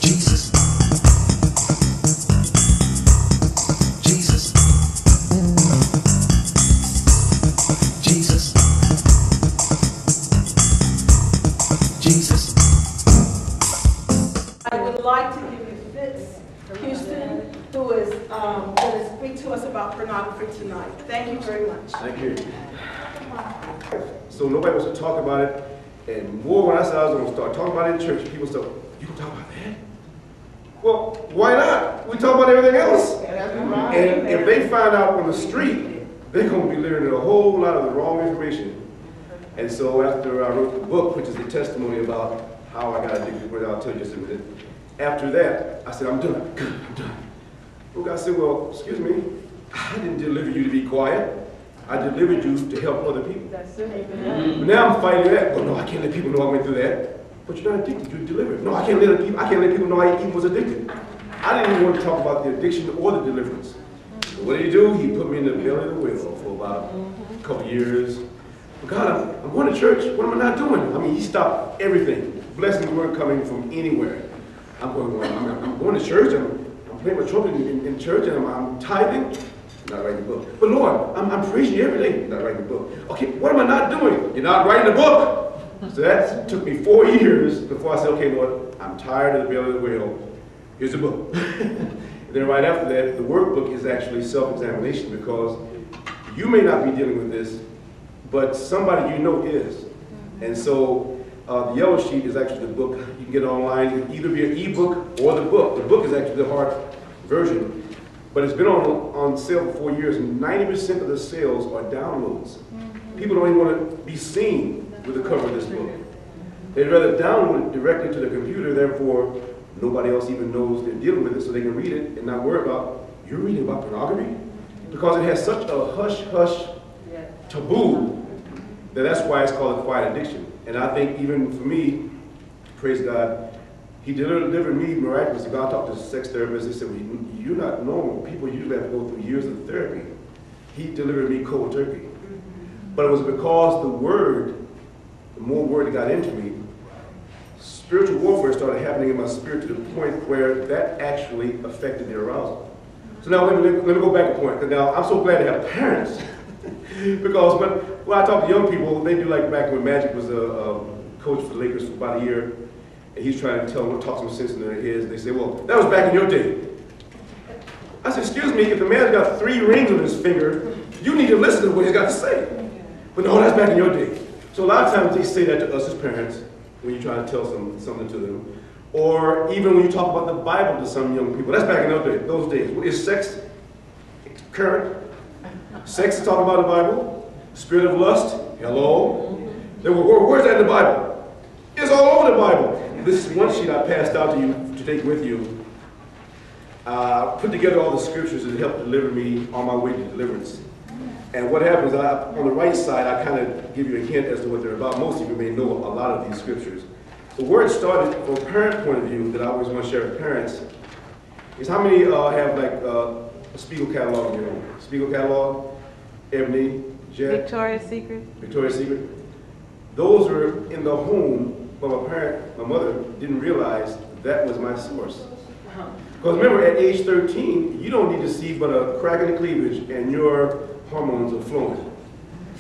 Jesus. Jesus. Jesus. Jesus. I would like to give you Fitz Houston, who is going to speak to us about pornography tonight. Thank you very much. Thank you. So nobody wants to talk about it, and more when I said I was going to start talking about it in church, people said, "You can talk about that?" Well, why not? We talk about everything else. And if they find out on the street, they're going to be learning a whole lot of the wrong information. And so after I wrote the book, which is a testimony about how I got addicted, which I'll tell you just in a minute, after that, I said, I'm done. I'm done. Well, God said, well, excuse me, I didn't deliver you to be quiet. I delivered you to help other people. That's it. But now I'm fighting that. Well, no, I can't let people know I went through that. But you're not addicted, you're delivered. No, I can't let people know I even was addicted. I didn't even want to talk about the addiction or the deliverance. So what did he do? He put me in the belly of the whale for about a couple years. But God, I'm going to church. What am I not doing? I mean, he stopped everything. Blessings weren't coming from anywhere. I'm going to church. I'm playing my trumpet in church, and I'm tithing. Not writing the book. But Lord, I'm praising you every day. Not writing the book. Okay, what am I not doing? You're not writing the book. So that took me 4 years before I said, okay, Lord, I'm tired of the belly of the whale. Here's the book. And then right after that, the workbook is actually self-examination, because you may not be dealing with this, but somebody you know is. And so the yellow sheet is actually the book. You can get it online. It can either be an ebook or the book. The book is actually the hard version. But it's been on sale for 4 years, and 90% of the sales are downloads. People don't even want to be seen with the cover of this book. They'd rather download it directly to the computer, therefore nobody else even knows they're dealing with it, so they can read it and not worry about, you're reading about pornography? Because it has such a hush-hush taboo that's why it's called a quiet addiction. And I think even for me, praise God, he delivered me miraculously. God talked to sex therapists. They said, well, you're not normal. People usually have to go through years of therapy. He delivered me cold turkey. But it was because the more word that got into me, spiritual warfare started happening in my spirit to the point where that actually affected the arousal. So now let me go back a point. Now I'm so glad to have parents. Because when I talk to young people, they do like back when Magic was a coach for the Lakers for about a year, and he's trying to talk some sense into their heads. They say, well, that was back in your day. I said, excuse me, if the man's got 3 rings on his finger, you need to listen to what he's got to say. But no, that's back in your day. So a lot of times they say that to us as parents when you try to tell something to them. Or even when you talk about the Bible to some young people. That's back in those days. Is sex current? Sex is talking about the Bible. Spirit of lust, hello. There were words in the Bible. It's all over the Bible. This is one sheet I passed out to you to take with you. Put together all the scriptures that helped deliver me on my way to deliverance. And what happens, on the right side, I kind of give you a hint as to what they're about. Most of you may know a lot of these scriptures. The where it started, from a parent point of view, that I always want to share with parents, is how many have like a Spiegel catalog in your home? Spiegel catalog, Ebony, Jet. Victoria's Secret. Victoria's Secret. Those are in the home, but my mother didn't realize that was my source. Because remember, at age 13, you don't need to see but a crack in the cleavage and your hormones are flowing.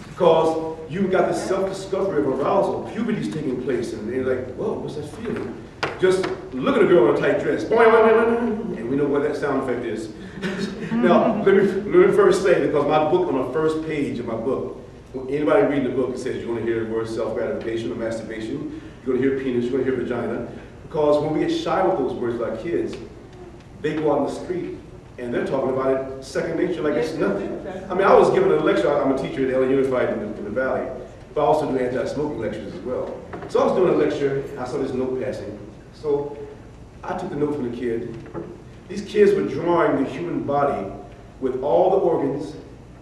Because you've got this self-discovery of arousal. Puberty's taking place, and they're like, whoa, what's that feeling? Just look at a girl in a tight dress, and we know what that sound effect is. Now, let me first say, because my book, on the first page of my book, when anybody reading the book, it says you're going to hear the word self-gratification or masturbation, you're going to hear penis, you're going to hear vagina, because when we get shy with those words like kids, they go out in the street and they're talking about it second nature like it's nothing. I mean, I was giving a lecture, I'm a teacher at LA Unified in the Valley, but I also do anti-smoking lectures as well. So I was doing a lecture, I saw this note passing. So I took the note from the kid. These kids were drawing the human body with all the organs.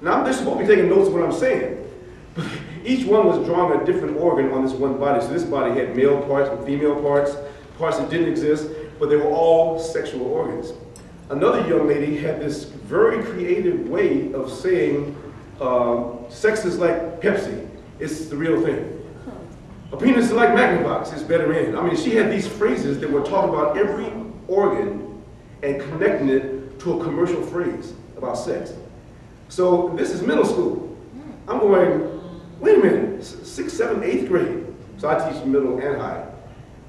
Now they're supposed to be taking notes of what I'm saying. But each one was drawing a different organ on this one body. So this body had male parts and female parts, parts that didn't exist, but they were all sexual organs. Another young lady had this very creative way of saying sex is like Pepsi. It's the real thing. A penis is like Magnavox, it's better in. I mean, she had these phrases that were talking about every organ and connecting it to a commercial phrase about sex. So this is middle school. I'm going, wait a minute, 6th, 7th, 8th grade. So I teach middle and high.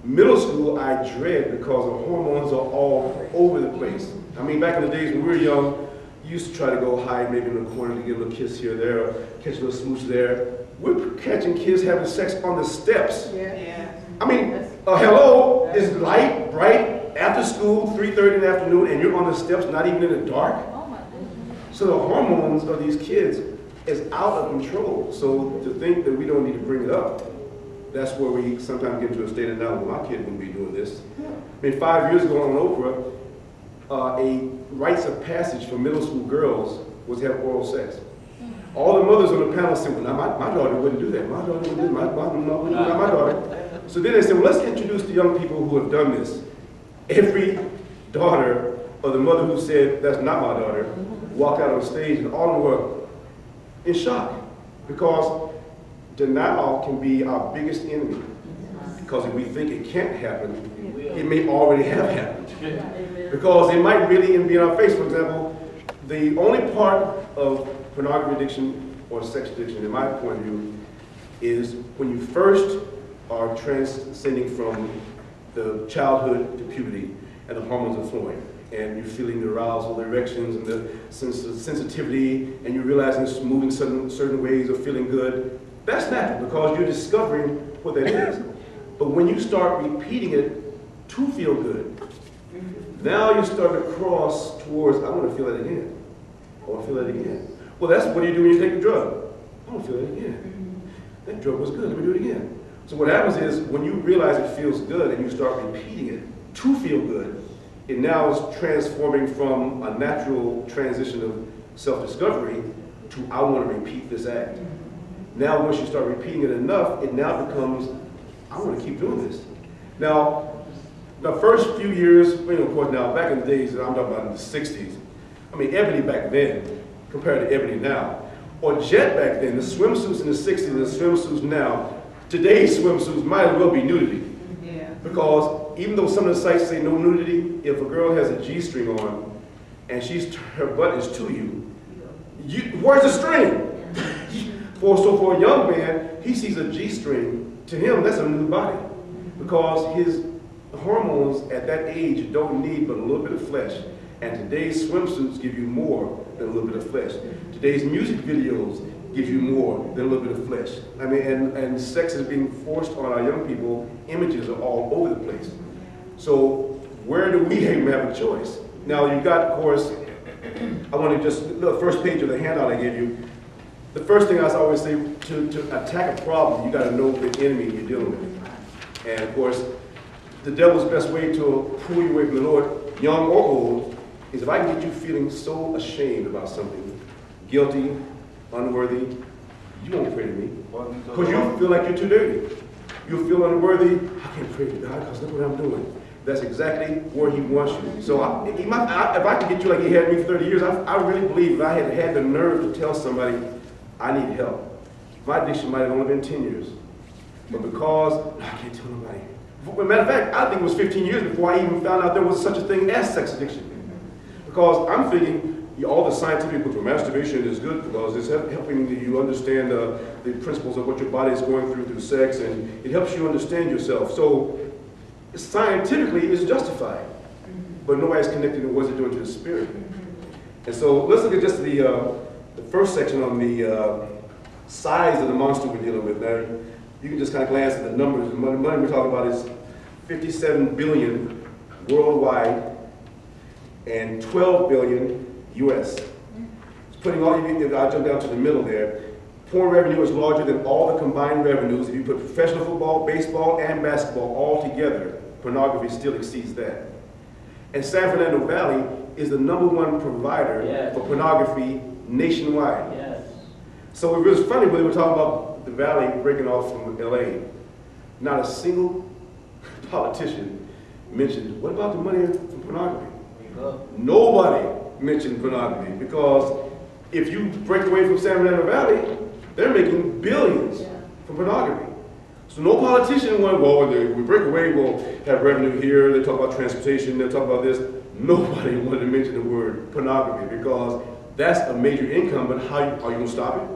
Middle school I dread because the hormones are all over the place. I mean, back in the days when we were young, you used to try to go hide maybe in the corner to get a little kiss here or there, or catch a little smooch there. We're catching kids having sex on the steps. Yeah. I mean, hello, it's light, bright, after school, 3:30 in the afternoon, and you're on the steps, not even in the dark. So the hormones of these kids is out of control. So to think that we don't need to bring it up, that's where we sometimes get into a state of now, well, my kid wouldn't be doing this. I mean, 5 years ago on Oprah, a rites of passage for middle school girls was to have oral sex. All the mothers on the panel said, well, now my daughter wouldn't do that. My daughter wouldn't do that. My daughter. So then they said, well, let's introduce the young people who have done this. Every daughter of the mother who said, that's not my daughter, walked out on stage and all of them were in shock. Because denial can be our biggest enemy. Because if we think it can't happen, it may already have happened. Because it might really even be in our face. For example, the only part of pornography addiction or sex addiction, in my point of view, is when you first are transcending from the childhood to puberty and the hormones are flowing. And you're feeling the arousal, the erections, and the sensitivity, and you're realizing it's moving certain ways of feeling good. That's natural because you're discovering what that is. But when you start repeating it to feel good, now you start to cross towards, I want to feel that again. I want to feel that again. Well, that's what do you do when you take the drug? I want to feel that again. That drug was good, let me do it again. So what happens is when you realize it feels good and you start repeating it to feel good, it now is transforming from a natural transition of self-discovery to I want to repeat this act. Now once you start repeating it enough, it now becomes, I want to keep doing this. Now, the first few years, of course now, back in the days, I'm talking about in the 60s, I mean, ebony back then, compared to ebony now, or jet back then, the swimsuits in the 60s and the swimsuits now, today's swimsuits might as well be nudity. Yeah. Because even though some of the sites say no nudity, if a girl has a G-string on and her butt is to you, where's the string? For a young man, he sees a G-string, to him that's a new body. Because his hormones at that age don't need but a little bit of flesh. And today's swimsuits give you more than a little bit of flesh. Today's music videos give you more than a little bit of flesh. I mean, and sex is being forced on our young people. Images are all over the place. So where do we even have a choice? Now you've got, of course, I want to just, the first page of the handout I gave you, the first thing I always say, to attack a problem, you got to know the enemy you're dealing with. And of course, the devil's best way to pull you away from the Lord, young or old, is if I can get you feeling so ashamed about something, guilty, unworthy, you won't pray to me. Because you feel like you're too dirty. You feel unworthy, I can't pray to God because look what I'm doing. That's exactly where he wants you. So if I can get you like he had me for 30 years, I really believe if I had had the nerve to tell somebody I need help, my addiction might have only been 10 years. But because I can't tell nobody. As a matter of fact, I think it was 15 years before I even found out there was such a thing as sex addiction. Because I'm thinking all the scientific books, masturbation is good because it's helping you understand the principles of what your body is going through sex, and it helps you understand yourself. So scientifically, it's justified, but nobody's connected to what's it doing to the spirit. And so let's look at just the first section on the size of the monster we're dealing with. Now, you can just kind of glance at the numbers. The money we're talking about is 57 billion worldwide and 12 billion US. It's putting all, I'll jump down to the middle there. Porn revenue is larger than all the combined revenues. If you put professional football, baseball, and basketball all together, pornography still exceeds that. And San Fernando Valley is the #1 provider for pornography nationwide. Yes. So it was funny when we were talking about the Valley breaking off from LA. Not a single politician mentioned, what about the money from pornography? Nobody mentioned pornography, because if you break away from San Fernando Valley, they're making billions from pornography. So no politician went, well, we break away, we'll have revenue here, they talk about transportation, they'll talk about this. Nobody wanted to mention the word pornography because that's a major income, but are you going to stop it?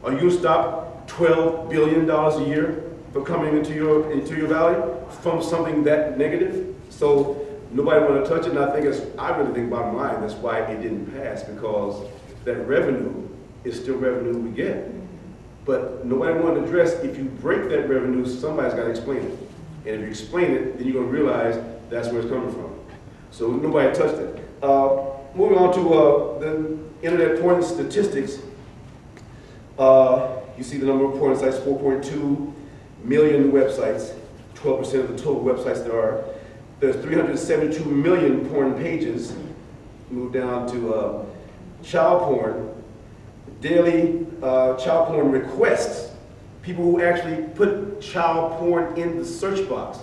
Are you going to stop $12 billion a year for coming into your valley from something that negative? So nobody wanted to touch it, and I really think bottom line, that's why it didn't pass, because that revenue is still revenue we get. But nobody wanted to address, if you break that revenue, somebody's got to explain it. And if you explain it, then you're going to realize that's where it's coming from. So nobody touched it. Moving on to the internet porn statistics. You see the number of porn sites, 4.2 million websites, 12% of the total websites there are. There's 372 million porn pages. Move down to child porn. Daily child porn requests. People who actually put child porn in the search box.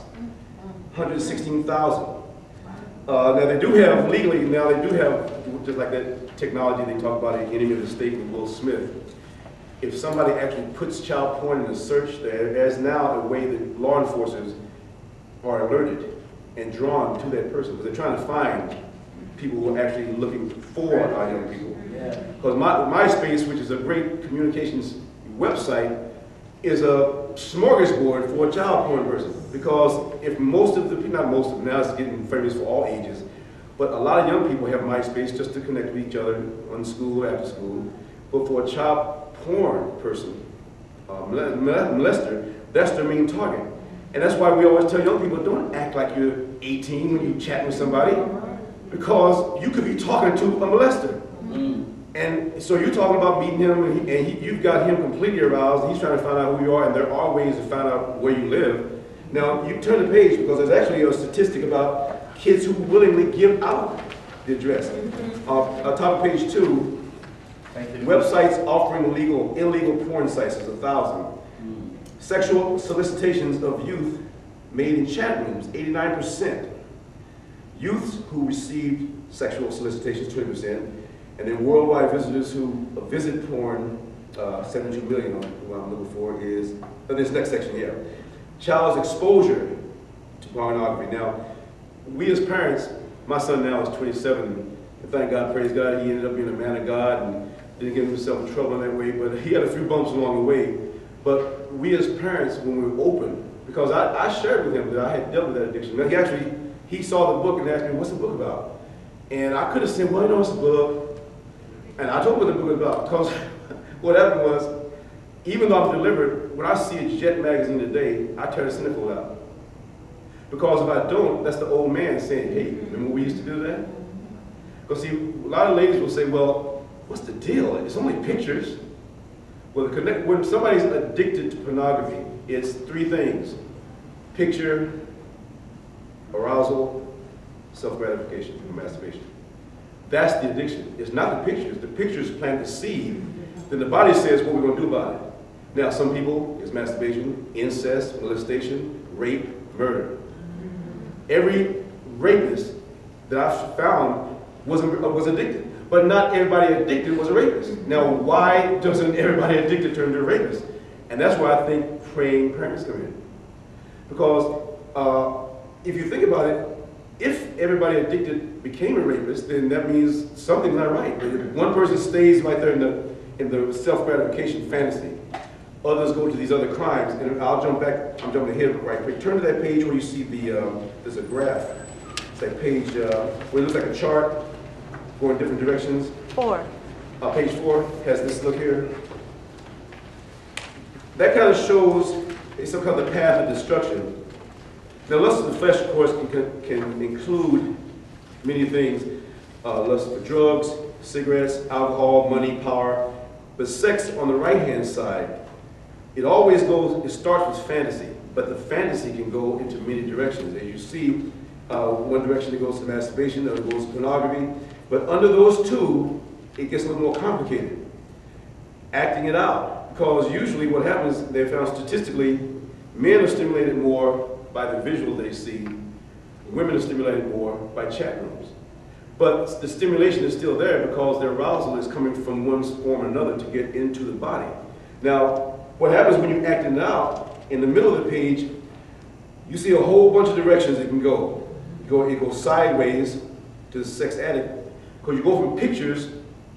116,000. Now they do have, legally, now they do have, just like that technology they talk about in Enemy of the State with Will Smith. If somebody actually puts child porn in the search, there's now a way that law enforcers are alerted and drawn to that person, because they're trying to find people who are actually looking for our young people. Because MySpace, which is a great communications website, is a smorgasbord for a child porn person. Because if most of the people, not most of them, now it's getting famous for all ages, but a lot of young people have MySpace just to connect with each other on school, after school. But for a child porn person, molester, that's their main target. And that's why we always tell young people, don't act like you're 18 when you chat with somebody, because you could be talking to a molester. And so you're talking about meeting him, and you've got him completely aroused, and he's trying to find out who you are, and there are ways to find out where you live. Now, you turn the page, because there's actually a statistic about kids who willingly give out the address. Top of page 2, websites offering illegal porn sites is 1,000. Sexual solicitations of youth made in chat rooms, 89%. Youths who received sexual solicitations, 20%. And then worldwide visitors who visit porn, 72 million, what I'm looking for is, this next section here. Child's exposure to pornography. Now, we as parents, my son now is 27, and thank God, praise God, he ended up being a man of God and didn't get himself in trouble in that way, but he had a few bumps along the way. But we as parents, when we were open, because I shared with him that I had dealt with that addiction. Now, he saw the book and asked me, what's the book about? And I could have said, well, you know, it's a book. And I told him what the book was about, because what happened was, even though I'm delivered, when I see a Jet magazine today, I tear the centerfold out. Because if I don't, that's the old man saying, hey, remember we used to do that? Because see, a lot of ladies will say, well, what's the deal? It's only pictures. Well, when somebody's addicted to pornography, it's 3 things: picture, arousal, self-gratification, or masturbation. That's the addiction. It's not the pictures. The pictures plant the seed. Then the body says what we're going to do about it. Now, some people, it's masturbation, incest, molestation, rape, murder. Every rapist that I've found was addicted. But not everybody addicted was a rapist. Now, why doesn't everybody addicted turn into a rapist? And that's where I think praying parents come in. Because if you think about it, if everybody addicted became a rapist, then that means something's not right. One person stays right there in the self-gratification fantasy. Others go to these other crimes. And I'll jump back, I'm jumping ahead right quick. Turn to that page where you see there's a graph. It's that page where it looks like a chart going different directions. 4. Page 4 has this look here. That kind of shows some kind of the path of destruction. Now, lust of the flesh, of course, can include many things. Lust for drugs, cigarettes, alcohol, money, power. But sex on the right-hand side, it starts with fantasy. But the fantasy can go into many directions. As you see, one direction it goes to masturbation, the other goes to pornography. But under those two, it gets a little more complicated. Acting it out. Because usually what happens, they found statistically, men are stimulated more by the visual they see. Women are stimulated more by chat rooms. But the stimulation is still there because their arousal is coming from one form or another to get into the body. Now, what happens when you act it out in the middle of the page, you see a whole bunch of directions it can go. It goes sideways to the sex addict, because you go from pictures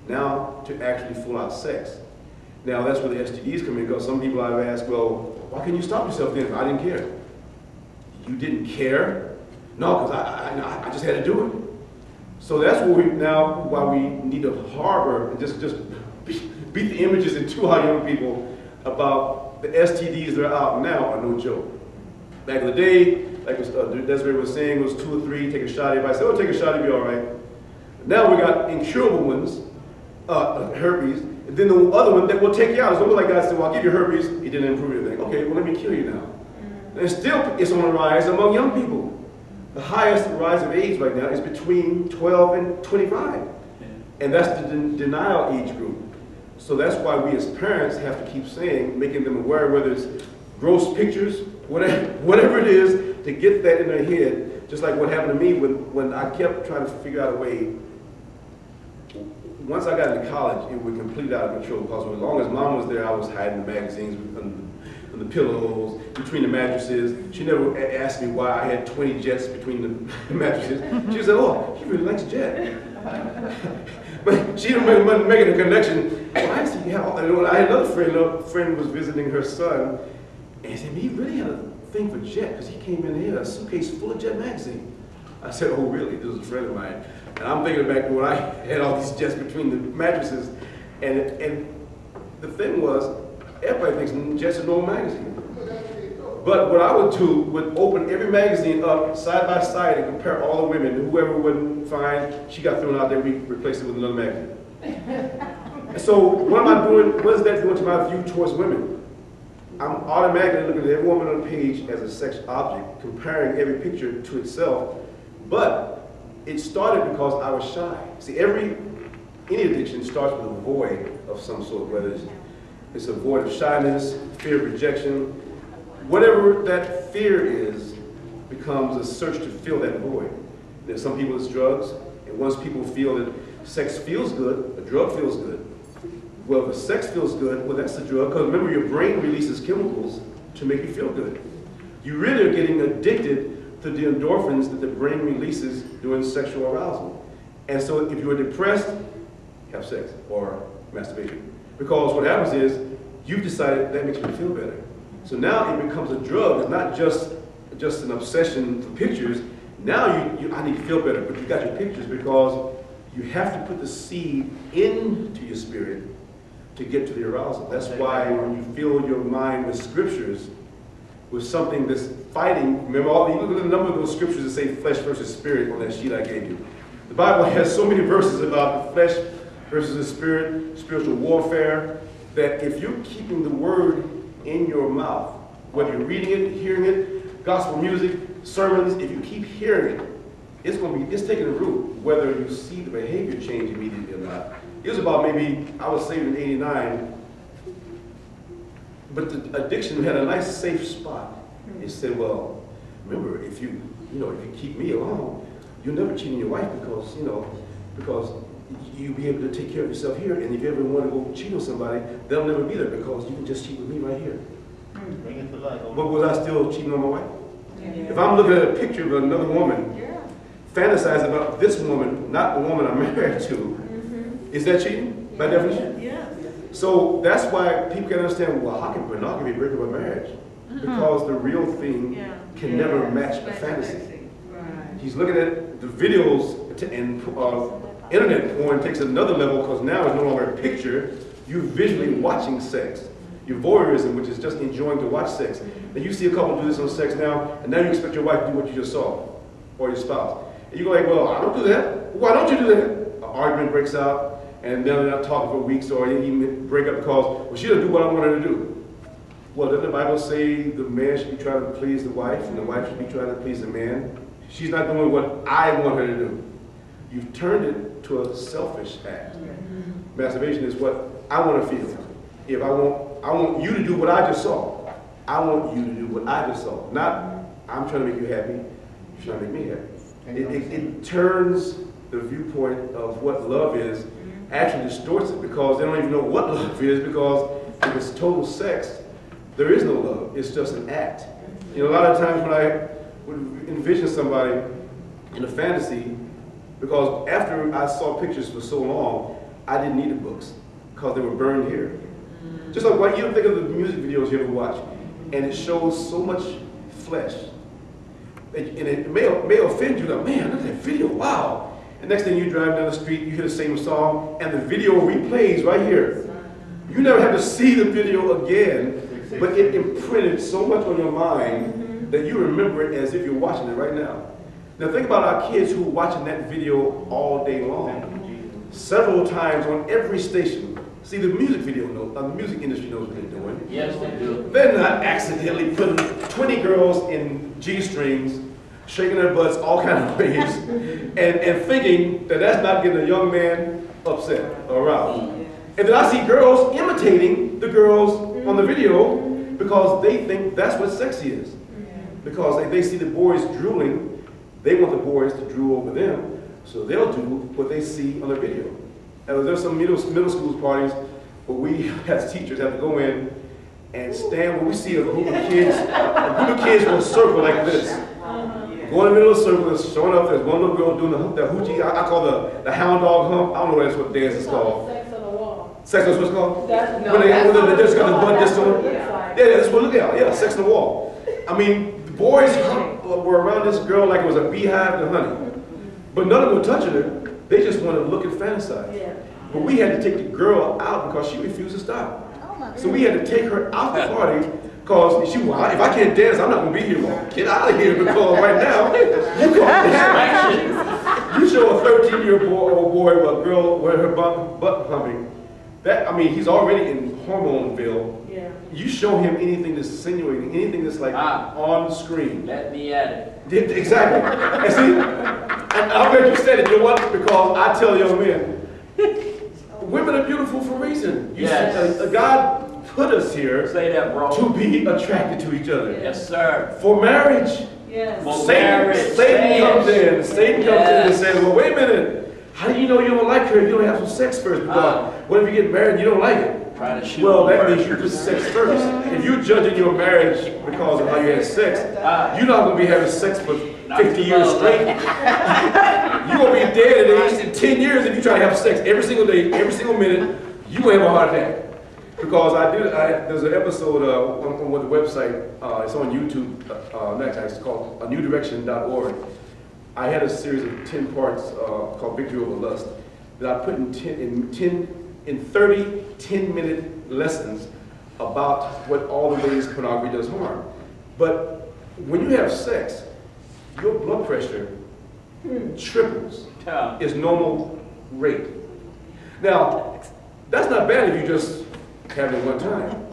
now to actually full-out sex. Now that's where the STDs come in, because some people I've asked, well, why can't you stop yourself then? I didn't care. You didn't care? No, because I just had to do it. So that's why we need to harbor and just beat the images into our young people about the STDs that are out now are no joke. Back in the day, like Desiree was saying, it was 2 or 3, take a shot. Everybody said, oh, take a shot, it'll be all right. Now we got incurable ones, herpes, and then the other one that will take you out. It's almost like God said, well, I'll give you herpes, it didn't improve anything. Okay, well, let me kill you now. And still, it's on the rise among young people. The highest rise of AIDS right now is between 12 and 25. And that's the denial age group. So that's why we as parents have to keep saying, making them aware, whether it's gross pictures, whatever it is, to get that in their head. Just like what happened to me when I kept trying to figure out a way. Once I got into college, it was completely out of control, because as long as mom was there, I was hiding the magazines on the pillows, between the mattresses. She never asked me why I had 20 jets between the mattresses. She said, oh, he really likes jet. But she didn't make a connection. Well, I see, I had another friend was visiting her son, and he said, he really had a thing for jet, because he came in here, a suitcase full of jet magazine. I said, oh, really? This is a friend of mine. And I'm thinking back to when I had all these jets between the mattresses, and the thing was, everybody thinks jets are normal magazine. But what I would do would open every magazine up side by side and compare all the women. Whoever wouldn't find, she got thrown out there, we replaced it with another magazine. So what am I doing? What is that doing to my view towards women? I'm automatically looking at every woman on the page as a sex object, comparing every picture to itself. But it started because I was shy. See, any addiction starts with a void of some sort, whether it's a void of shyness, fear of rejection. Whatever that fear is becomes a search to fill that void. There's some people it's drugs, and once people feel that sex feels good, a drug feels good. Well, if sex feels good, well, that's the drug, because remember, your brain releases chemicals to make you feel good. You really are getting addicted to the endorphins that the brain releases during sexual arousal. And so if you're depressed, have sex or masturbation. Because what happens is, you've decided that makes me feel better. So now it becomes a drug. It's not just an obsession for pictures. Now I need to feel better, but you got your pictures because you have to put the seed into your spirit to get to the arousal. That's why when you fill your mind with scriptures, with something that's fighting, remember, you look at the number of those scriptures that say flesh versus spirit on that sheet I gave you. The Bible has so many verses about the flesh versus the spirit, spiritual warfare, that if you're keeping the word in your mouth, whether you're reading it, hearing it, gospel music, sermons, if you keep hearing it, it's taking a root, whether you see the behavior change immediately or not. It was about maybe, I was saved in '89, but the addiction had a nice safe spot. It said, well, remember, if you keep me alone, you'll never cheat on your wife because you'll be able to take care of yourself here, and if you ever want to go cheat on somebody, they'll never be there because you can just cheat with me right here. Bring it to life. But was I still cheating on my wife? Yeah. If I'm looking at a picture of another woman, fantasize about this woman, not the woman I'm married to, is that cheating by definition? Yes. So that's why people can understand, well, how can pornography break up a marriage? Because the real thing can never match a fantasy. Right. He's looking at the videos and internet porn takes another level because now it's no longer a picture. You're visually watching sex. Your voyeurism, which is just enjoying to watch sex. And you see a couple do this on sex now, and now you expect your wife to do what you just saw, or your spouse. And you go like, well, I don't do that. Why don't you do that? An argument breaks out, and then they're not talking for weeks, or they even break up because, well, she doesn't do what I want her to do. Well, doesn't the Bible say the man should be trying to please the wife, and the wife should be trying to please the man? She's not doing what I want her to do. You've turned it to a selfish act. Masturbation is what I want to feel. If I want you to do what I just saw. I want you to do what I just saw. Not, I'm trying to make you happy, you're trying to make me happy. It turns the viewpoint of what love is, actually distorts it because they don't even know what love is, because if it's total sex, there is no love. It's just an act. You know, a lot of times when I would envision somebody in a fantasy, because after I saw pictures for so long, I didn't need the books because they were burned here. Just like what you think of the music videos you ever watch, and it shows so much flesh. And it may offend you, like, man, look at that video, wow. And next thing you drive down the street, you hear the same song, and the video replays right here. You never have to see the video again, but it imprinted so much on your mind that you remember it as if you're watching it right now. Now think about our kids who are watching that video all day long, several times on every station. See, the music the music industry knows what they're doing. Yes, they do. They're not accidentally putting 20 girls in G-strings, shaking their butts all kinds of ways, and thinking that that's not getting a young man upset or aroused. And then I see girls imitating the girls on the video because they think that's what sexy is. Because if they see the boys drooling, they want the boys to drool over them, so they'll do what they see on the video. And there's some middle school parties where we as teachers have to go in and stand where we see a group of kids will circle like this. Go in the middle of the circle and showing up, there's one little girl doing the hoochie, I call the hound dog hump. I don't know that's what the dance is called. Sex on the wall. Sex, that's what it's called? No, when they just got the butt that's this on. yeah. Yeah, that's what, look at, yeah, sex on the wall. I mean, the boys were around this girl like it was a beehive to honey. But none of them were touching her. They just wanted to look and fantasize. Yeah. But we had to take the girl out because she refused to stop. So we had to take her out the party because she, well, if I can't dance, I'm not going to be here long. Get out of here because right now, you can't dance. You show a 13-year-old boy with a girl with her butt humping. That, I mean, he's already in Hormoneville. Yeah. You show him anything that's insinuating, anything that's like on the screen. Let me at it. Exactly. And see, and I bet you said it, you know what? Because I tell young men, women are beautiful for a reason. Yes. God put us here Say that, bro. to be attracted to each other. Yes, sir. For marriage. Yes. For Satan comes in. Satan comes in and Yes. says, well, wait a minute. How do you know you don't like her if you don't have some sex first? Because what if you get married and you don't like it? Try to shoot Well, them that means first. you put sex first. If you're judging your marriage because of how you had sex, you're not going to be having sex for 50 years straight. You're going to be dead at age in 10 years if you try to have sex every single day, every single minute. You're going to have a heart attack. Because there's an episode on the website, it's on YouTube, it's called anewdirection.org. I had a series of 10 parts called Victory Over Lust that I put in 30 10-minute lessons about what all the ways pornography does harm. But when you have sex, your blood pressure triples its normal rate. Now, that's not bad if you just have it one time.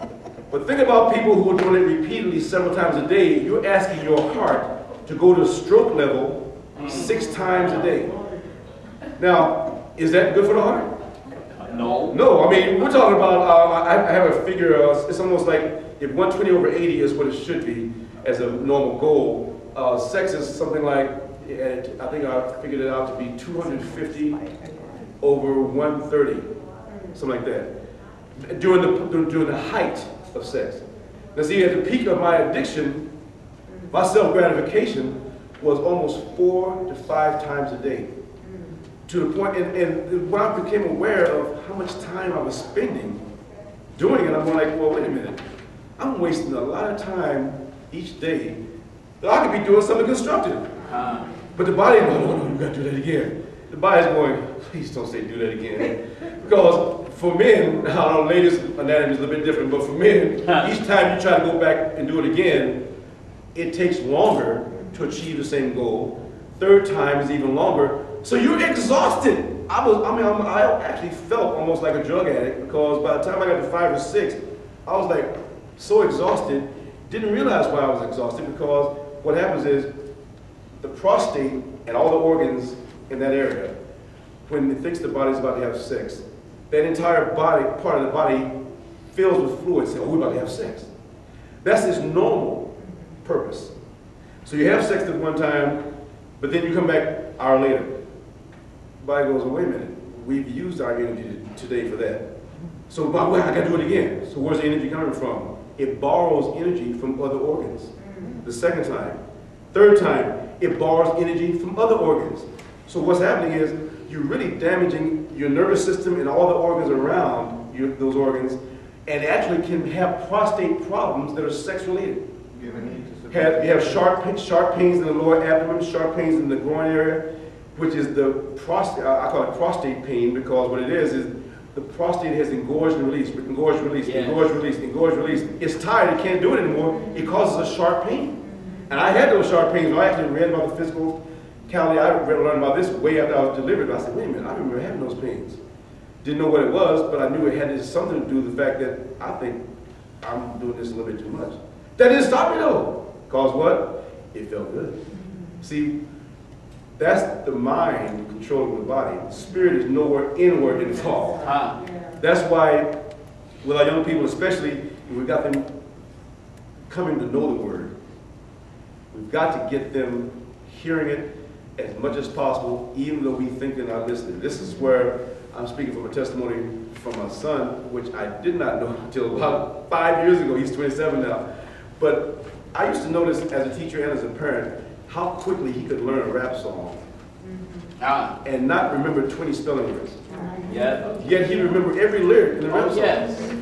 But think about people who are doing it repeatedly several times a day. You're asking your heart to go to stroke level 6 times a day. Now, is that good for the heart? No. No, I mean, we're talking about, I have a figure, it's almost like if 120 over 80 is what it should be as a normal goal, sex is something like, I think I figured it out to be 250 over 130, something like that, during the height of sex. Now see, at the peak of my addiction, my self-gratification was almost 4 to 5 times a day. To the point, and when I became aware of how much time I was spending doing it, I'm like, well, wait a minute. I'm wasting a lot of time each day that I could be doing something constructive. But the body, no, you gotta do that again. The body's going, please don't say do that again. Because for men, I don't know, ladies' anatomy is a little bit different, but for men, each time you try to go back and do it again, it takes longer to achieve the same goal. Third time is even longer. So you're exhausted. I actually felt almost like a drug addict because by the time I got to 5 or 6, I was like so exhausted, didn't realize why I was exhausted because what happens is the prostate and all the organs in that area, when it thinks the body's about to have sex, that entire body, part of the body fills with fluid saying, oh, we're about to have sex. That's its normal purpose. So you have sex at one time, but then you come back an hour later. The body goes, well, wait a minute, we've used our energy today for that. So I gotta do it again. So where's the energy coming from? it borrows energy from other organs. The second time. Third time, it borrows energy from other organs. So what's happening is you're really damaging your nervous system and all the organs around those organs, and actually can have prostate problems that are sex-related. You have sharp pains in the lower abdomen, sharp pains in the groin area, which is the prostate. I call it prostate pain because what it is the prostate has engorged and released, engorged, released, engorged, released, engorged, released. It's tired, it can't do it anymore. It causes a sharp pain. And I had those sharp pains. I actually read about the physical calendar. I learned about this way after I was delivered. I said, wait a minute, I remember having those pains. Didn't know what it was, but I knew it had something to do with the fact that I think I'm doing this a little bit too much. That didn't stop me though. Cause what? It felt good. See, that's the mind controlling the body. The spirit is nowhere inward involved. That's why with our young people especially, we've got them coming to know the word. We've got to get them hearing it as much as possible, even though we think they're not listening. This is where I'm speaking from a testimony from my son, which I did not know until about 5 years ago. He's 27 now. But I used to notice as a teacher and as a parent how quickly he could learn a rap song and not remember 20 spelling words. Yet he'd remember every lyric in the rap song.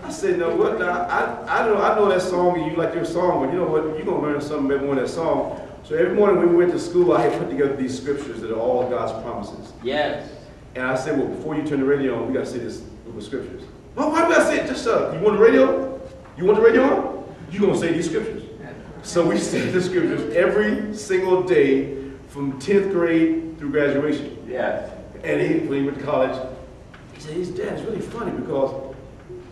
I said, no, what? Now, I know that song and you like your song, but you know what? You're going to learn something every morning that song. So every morning when we went to school, I had put together these scriptures that are all God's promises. And I said, well, before you turn the radio on, we got to say this group of scriptures. Oh, why do I say it? Just shut up. You want the radio? You want the radio on? You're going to say these scriptures. So we said the scriptures every single day from 10th grade through graduation. And when he went to college, he said, his dad's really funny because,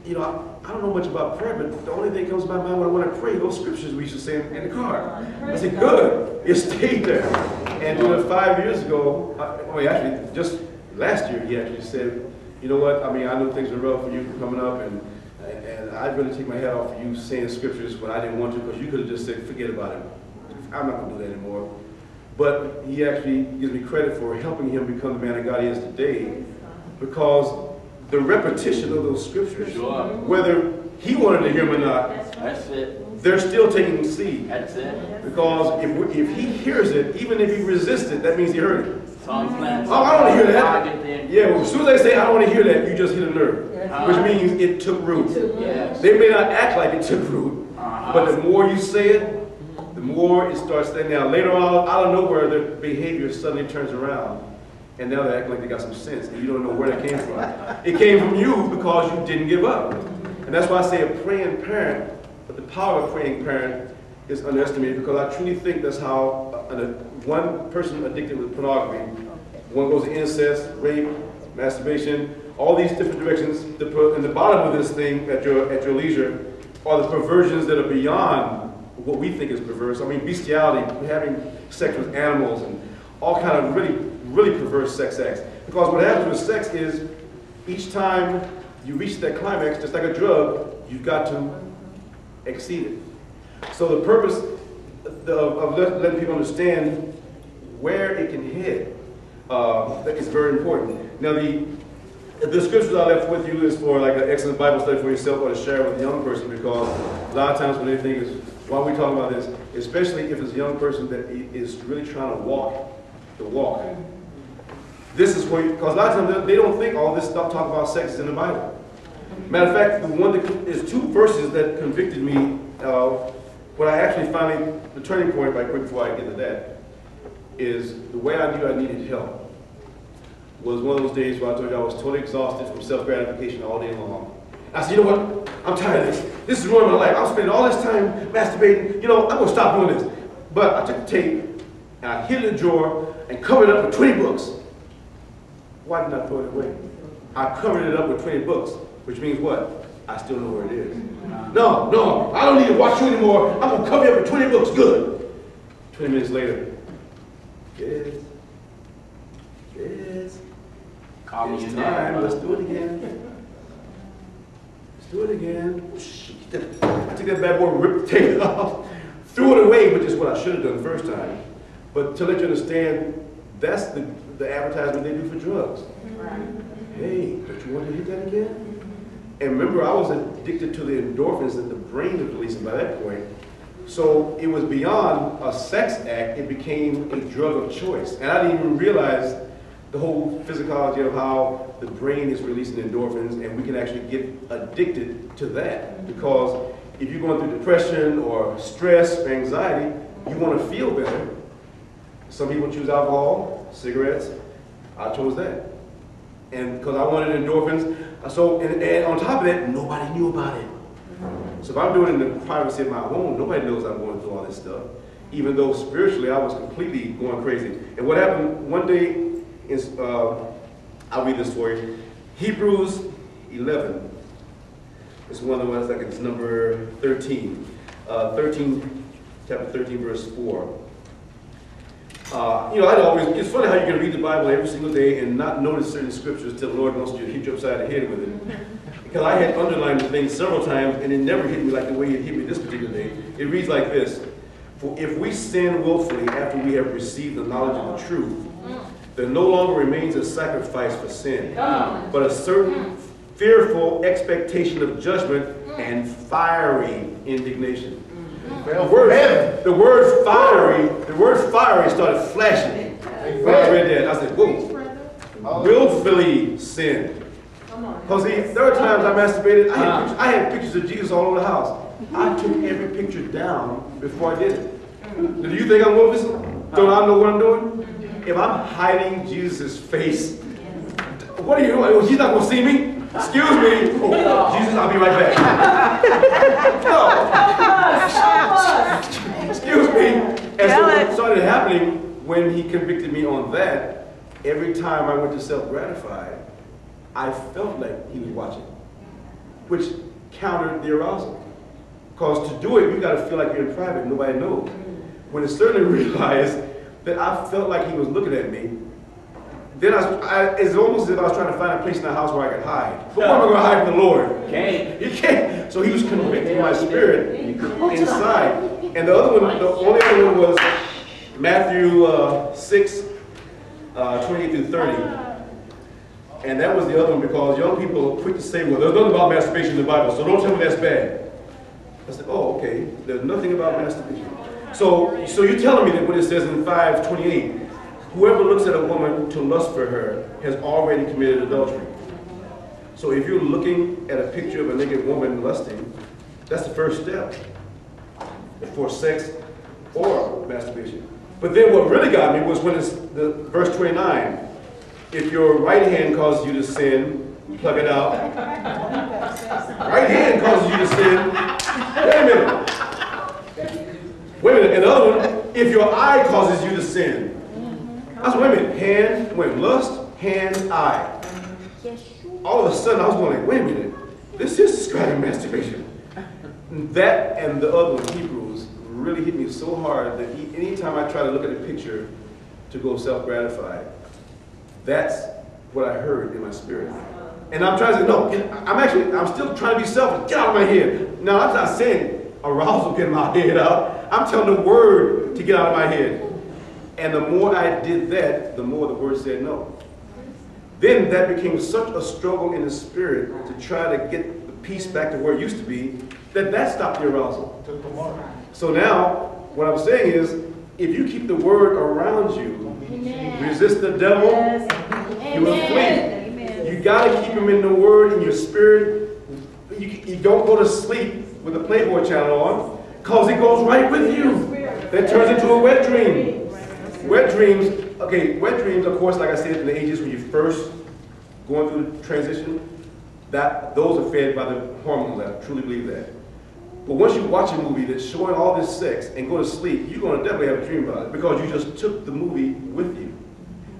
you know, I don't know much about prayer, but the only thing that comes to my mind when I want to pray, those scriptures we used to say in the car. I said, good. It stayed there. And 5 years ago, actually, just last year, he actually said, you know what, I mean, I know things are rough for you coming up, and I'd really take my head off for you saying scriptures when I didn't want to, because you could have just said, forget about it. I'm not going to do that anymore. But he actually gives me credit for helping him become the man of God he is today, because the repetition of those scriptures, whether he wanted to hear them or not, they're still taking seed. Because if he hears it, even if he resists it, that means he heard it. Oh, I don't want to hear that. Yeah, well, as soon as they say, I don't want to hear that, you just hit a nerve, which means it took root. They may not act like it took root, but the more you say it, the more it starts staying down. Later on, out of nowhere, their behavior suddenly turns around, and now they act like they got some sense, and you don't know where that came from. It came from you because you didn't give up. And that's why I say a praying parent, but the power of a praying parent is underestimated, because I truly think that's how one person addicted with pornography, one goes to incest, rape, masturbation, all these different directions. In the bottom of this thing at your leisure are the perversions that are beyond what we think is perverse. I mean, bestiality, having sex with animals, and all kind of really perverse sex acts. Because what happens with sex is each time you reach that climax, just like a drug, you've got to exceed it. So the purpose of letting people understand where it can head is very important. Now the scriptures I left with you is for like an excellent Bible study for yourself, or to share with a young person, because a lot of times when they think is, why are we talking about this? Especially if it's a young person that is really trying to walk the walk. This is where, because a lot of times they don't think all this stuff talk about sex is in the Bible. Matter of fact, there's two verses that convicted me when I actually finally, the turning point, right quick before I get to that, is the way I knew I needed help was one of those days where I told you I was totally exhausted from self-gratification all day long. I said, you know what, I'm tired of this. This is ruining my life. I'm spending all this time masturbating. You know, I'm going to stop doing this. But I took the tape, and I hid it in a drawer, and covered it up with 20 books. Why did I throw it away? I covered it up with 20 books, which means what? I still know where it is. No, I don't need to watch you anymore. I'm going to cover you up with 20 books. Good. 20 minutes later, it's time. Let's do it again. Let's do it again. I took that bad boy and ripped the tape off, threw it away, which is what I should have done the first time. But to let you understand, that's the advertisement they do for drugs. Hey, don't you want to hit that again? And remember, I was addicted to the endorphins that the brain was releasing by that point. So it was beyond a sex act, it became a drug of choice. And I didn't even realize the whole physicology of how the brain is releasing endorphins, and we can actually get addicted to that. Because if you're going through depression or stress or anxiety, you want to feel better. Some people choose alcohol, cigarettes. I chose that. And because I wanted endorphins. So, and on top of that, nobody knew about it. So if I'm doing it in the privacy of my home, nobody knows I'm going through all this stuff. Even though spiritually I was completely going crazy. And what happened one day is, I'll read this for you. Hebrews 11. It's one of the ones, like it's number 13. Chapter 13, verse 4. It's funny how you can read the Bible every single day and not notice certain scriptures till the Lord wants you to hit you upside the head with it. Because I had underlined the thing several times and it never hit me like the way it hit me this particular day. It reads like this: for if we sin willfully after we have received the knowledge of the truth, there no longer remains a sacrifice for sin, but a certain fearful expectation of judgment and fiery indignation. The word fiery started flashing when I read that. I said, whoa, willfully sin. Because there are times I masturbated, I had pictures of Jesus all over the house. I took every picture down before I did it. Do you think I'm willful? Don't I know what I'm doing? If I'm hiding Jesus' face, what are you doing? He's not going to see me? Excuse me. Oh, Jesus, I'll be right back. No. Excuse me. And so what started happening when he convicted me on that, every time I went to self-gratify, I felt like he was watching, which countered the arousal. Because to do it, you got to feel like you're in private, nobody knows. When I certainly realized that I felt like he was looking at me, then it's almost as if I was trying to find a place in the house where I could hide. But where am I going to hide from the Lord? Can't. You can't. So he was convicting my spirit inside. And the other one, the only other one was Matthew 6, 28 through 30. And that was the other one because young people are quick to say, well, there's nothing about masturbation in the Bible, so don't tell me that's bad. I said, oh, okay, there's nothing about masturbation. So you're telling me that when it says in 5:28, whoever looks at a woman to lust for her has already committed adultery. So if you're looking at a picture of a naked woman lusting, that's the first step for sex or masturbation. But then what really got me was when it's the verse 29. If your right hand causes you to sin, plug it out. Right hand causes you to sin. Wait a minute. Wait a minute. And the other one, if your eye causes you to sin. I said, wait a minute. Hand, lust, hand, eye. All of a sudden, I was going like, wait a minute. This is describing masturbation. That and the other one, Hebrews, really hit me so hard that anytime I try to look at a picture to go self-gratify, that's what I heard in my spirit. And I'm trying to say, no, I'm still trying to be selfish. Get out of my head. No, I'm not saying arousal, get my head out. I'm telling the word to get out of my head. And the more I did that, the more the word said no. Then that became such a struggle in the spirit to try to get the peace back to where it used to be, that stopped the arousal. So now, what I'm saying is, if you keep the word around you, resist the devil, you will flee. You got to keep him in the word, in your spirit. You don't go to sleep with the Playboy channel on, because it goes right with you. That turns into a wet dream. Wet dreams, of course, like I said, in the ages when you first going through the transition, those are fed by the hormones. I truly believe that. But once you watch a movie that's showing all this sex and go to sleep, you're going to definitely have a dream about it because you just took the movie with you.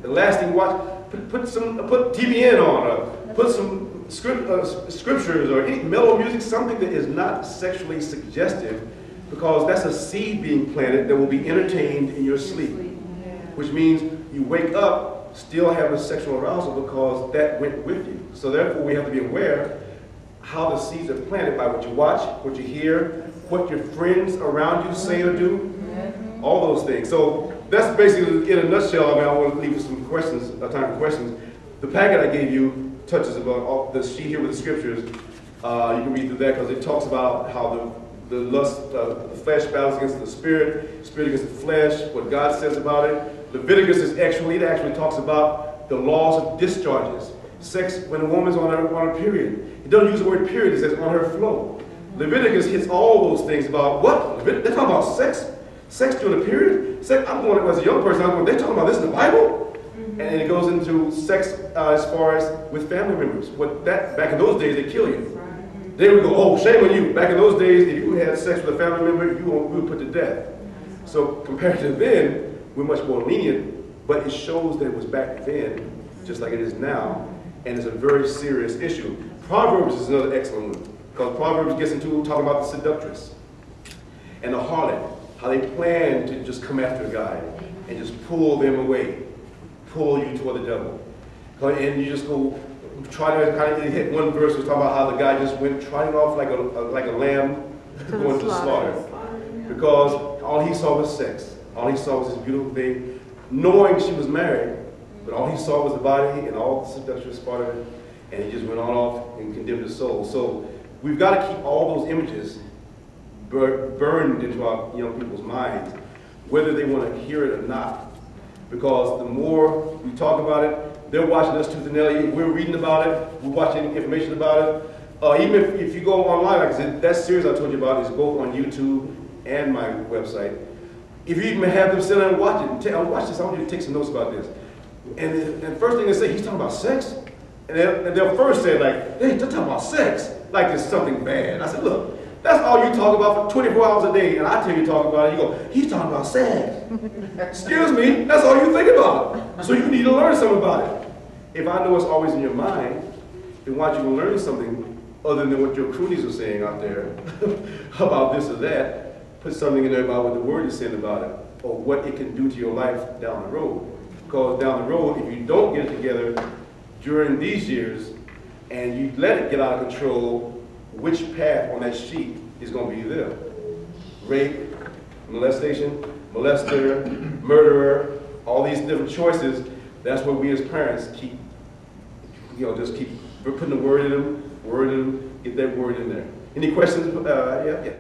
The last thing you watch, put TBN on, or put some scriptures or any mellow music, something that is not sexually suggestive, because that's a seed being planted that will be entertained in your sleep. Which means you wake up still having sexual arousal because that went with you. So therefore we have to be aware how the seeds are planted by what you watch, what you hear, what your friends around you say or do, all those things. So that's basically, in a nutshell. I mean, I want to leave you some questions, time for questions. The packet I gave you touches about all the sheet here with the scriptures. You can read through that because it talks about how the lust, the flesh battles against the spirit, spirit against the flesh, what God says about it. Leviticus is it actually talks about the laws of discharges. Sex when a woman's on her period. It doesn't use the word period, it says on her flow. Leviticus hits all those things about what? They're talking about sex? Sex during a period? Sex, I'm going, as a young person, they're talking about this in the Bible? And it goes into sex as far as with family members. Back in those days, they kill you. They would go, oh, shame on you. Back in those days, if you had sex with a family member, you would put to death. So compared to then, we're much more lenient, but it shows that it was back then, just like it is now, and it's a very serious issue. Proverbs is another excellent one, because Proverbs gets into talking about the seductress and the harlot, how they plan to just come after a guy and just pull them away, pull you toward the devil. And you just go, try to kind of hit one verse, was talking about how the guy just went trotting off like a lamb going to the slaughter. Because all he saw was sex. All he saw was this beautiful thing, knowing she was married, but all he saw was the body and all the seductress part of it, and he just went on off and condemned his soul. So we've got to keep all those images burned into our young people's minds, whether they want to hear it or not. Because the more we talk about it, they're watching us tooth and nail. We're reading about it. We're watching information about it. Even if you go online, like I said, that series I told you about is both on YouTube and my website. If you even have them sit down and watch it, watch this, I want you to take some notes about this. And the first thing they say, he's talking about sex? And they'll first say, like, hey, they're talking about sex, like it's something bad. I said, look, that's all you talk about for 24 hours a day, and I tell you to talk about it, you go, he's talking about sex. Excuse me, that's all you think about. So you need to learn something about it. If I know it's always in your mind, then why don't you learn something other than what your croonies are saying out there about this or that? Put something in there about what the word is saying about it, or what it can do to your life down the road. Because down the road, if you don't get it together during these years, and you let it get out of control, which path on that sheet is going to be there? Rape, molestation, molester, murderer, all these different choices. That's where we as parents keep, just keep putting the word in them, get that word in there. Any questions? Yeah.